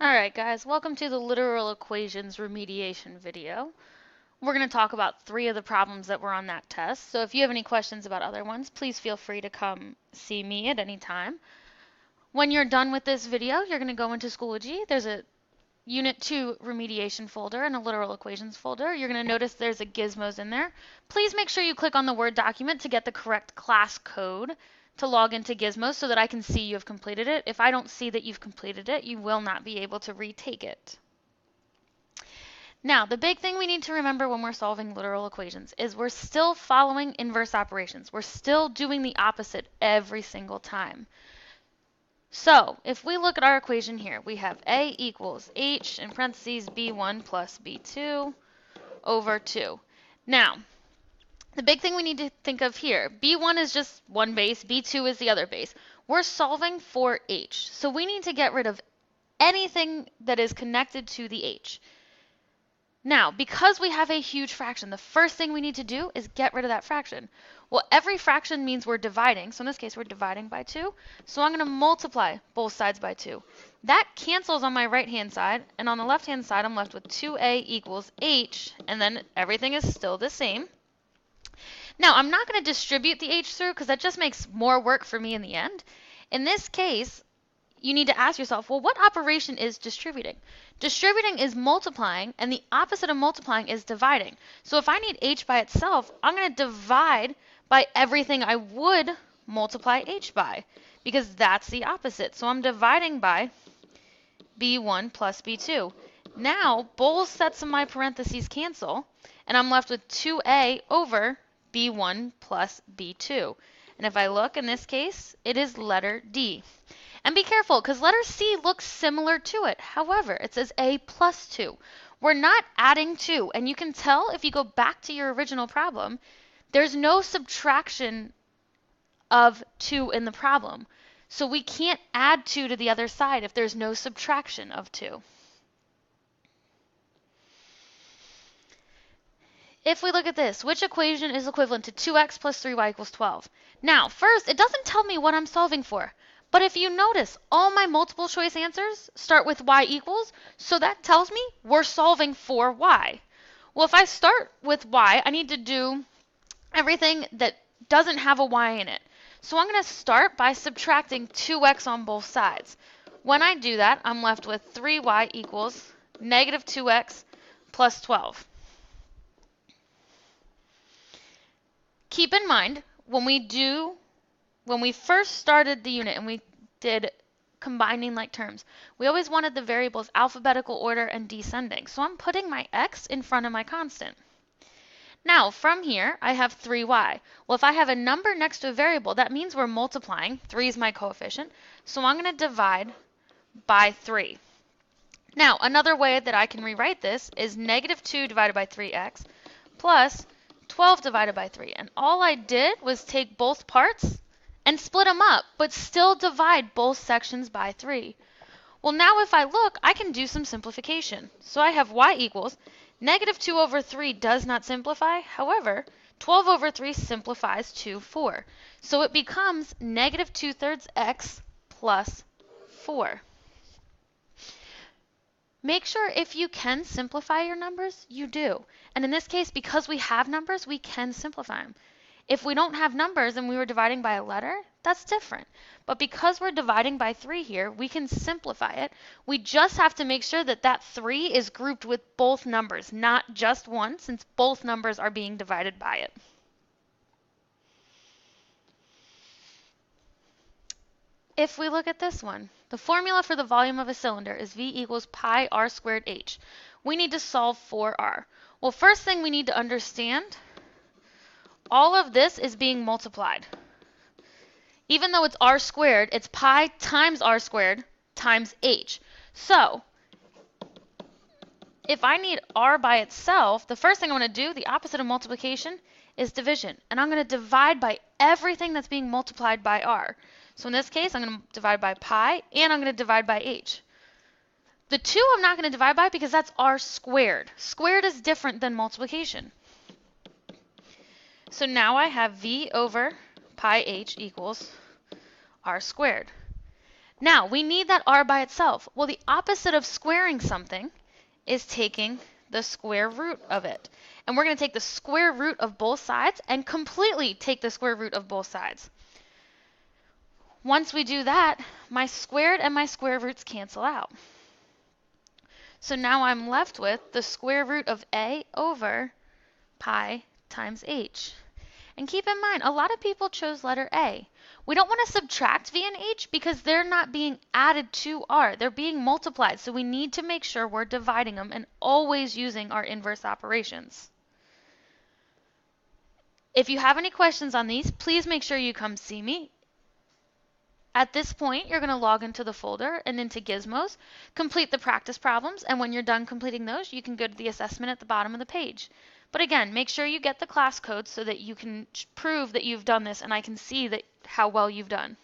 Alright guys, welcome to the literal equations remediation video. We're going to talk about 3 of the problems that were on that test, so if you have any questions about other ones, please feel free to come see me at any time. When you're done with this video, you're going to go into Schoology. There's a Unit 2 remediation folder and a literal equations folder. You're going to notice there's a gizmos in there. Please make sure you click on the Word document to get the correct class code to log into Gizmos so that I can see you have completed it. If I don't see that you've completed it, you will not be able to retake it. Now, the big thing we need to remember when we're solving literal equations is we're still following inverse operations. We're still doing the opposite every single time. So, if we look at our equation here, we have A equals H in parentheses B1 plus B2 over 2. Now, the big thing we need to think of here, B1 is just one base, B2 is the other base. We're solving for H, so we need to get rid of anything that is connected to the H. Now, because we have a huge fraction, the first thing we need to do is get rid of that fraction. Well, every fraction means we're dividing, so in this case we're dividing by 2, so I'm going to multiply both sides by 2. That cancels on my right-hand side, and on the left-hand side I'm left with 2a equals h, and then everything is still the same. Now, I'm not going to distribute the h through because that just makes more work for me in the end. In this case, you need to ask yourself, well, what operation is distributing? Distributing is multiplying, and the opposite of multiplying is dividing. So if I need h by itself, I'm going to divide by everything I would multiply h by, because that's the opposite. So I'm dividing by b1 plus b2. Now, both sets of my parentheses cancel, and I'm left with 2a over b1 plus b2. And if I look in this case, it is letter D. And be careful, because letter C looks similar to it. However, it says a plus 2. We're not adding 2, and you can tell if you go back to your original problem, there's no subtraction of 2 in the problem. So we can't add 2 to the other side if there's no subtraction of 2. If we look at this, which equation is equivalent to 2x plus 3y equals 12? Now, first, it doesn't tell me what I'm solving for. But if you notice, all my multiple choice answers start with y equals, so that tells me we're solving for y. Well, if I start with y, I need to do everything that doesn't have a y in it. So I'm going to start by subtracting 2x on both sides. When I do that, I'm left with 3y equals negative 2x plus 12. Keep in mind, when we first started the unit and we did combining like terms, we always wanted the variables alphabetical order and descending. So I'm putting my x in front of my constant. Now, from here, I have 3y. Well, if I have a number next to a variable, that means we're multiplying. 3 is my coefficient. So I'm going to divide by 3. Now, another way that I can rewrite this is negative 2 divided by 3x plus 12 divided by 3. And all I did was take both parts and split them up, but still divide both sections by 3. Well, now if I look, I can do some simplification. So I have y equals negative 2 over 3 does not simplify. However, 12 over 3 simplifies to 4. So it becomes negative 2/3 x plus 4. Make sure if you can simplify your numbers, you do. And in this case, because we have numbers, we can simplify them. If we don't have numbers and we were dividing by a letter, that's different. But because we're dividing by 3 here, we can simplify it. We just have to make sure that that 3 is grouped with both numbers, not just one, since both numbers are being divided by it. If we look at this one, the formula for the volume of a cylinder is V equals pi r squared h. We need to solve for r. Well, first thing we need to understand, all of this is being multiplied. Even though it's r squared, it's pi times r squared times h. So, if I need r by itself, the first thing I'm going to do, the opposite of multiplication, is division. And I'm going to divide by everything that's being multiplied by r. So in this case, I'm going to divide by pi, and I'm going to divide by h. The 2 I'm not going to divide by because that's r squared. Squared is different than multiplication. So now I have v over pi h equals r squared. Now, we need that r by itself. Well, the opposite of squaring something is taking the square root of it. And we're going to take the square root of both sides and completely take the square root of both sides. Once we do that, my squared and my square roots cancel out. So now I'm left with the square root of a over pi times h. And keep in mind, a lot of people chose letter A. We don't want to subtract v and h because they're not being added to r. They're being multiplied. So we need to make sure we're dividing them and always using our inverse operations. If you have any questions on these, please make sure you come see me. At this point, you're going to log into the folder and into Gizmos, complete the practice problems, and when you're done completing those, you can go to the assessment at the bottom of the page. But again, make sure you get the class code so that you can prove that you've done this and I can see that how well you've done.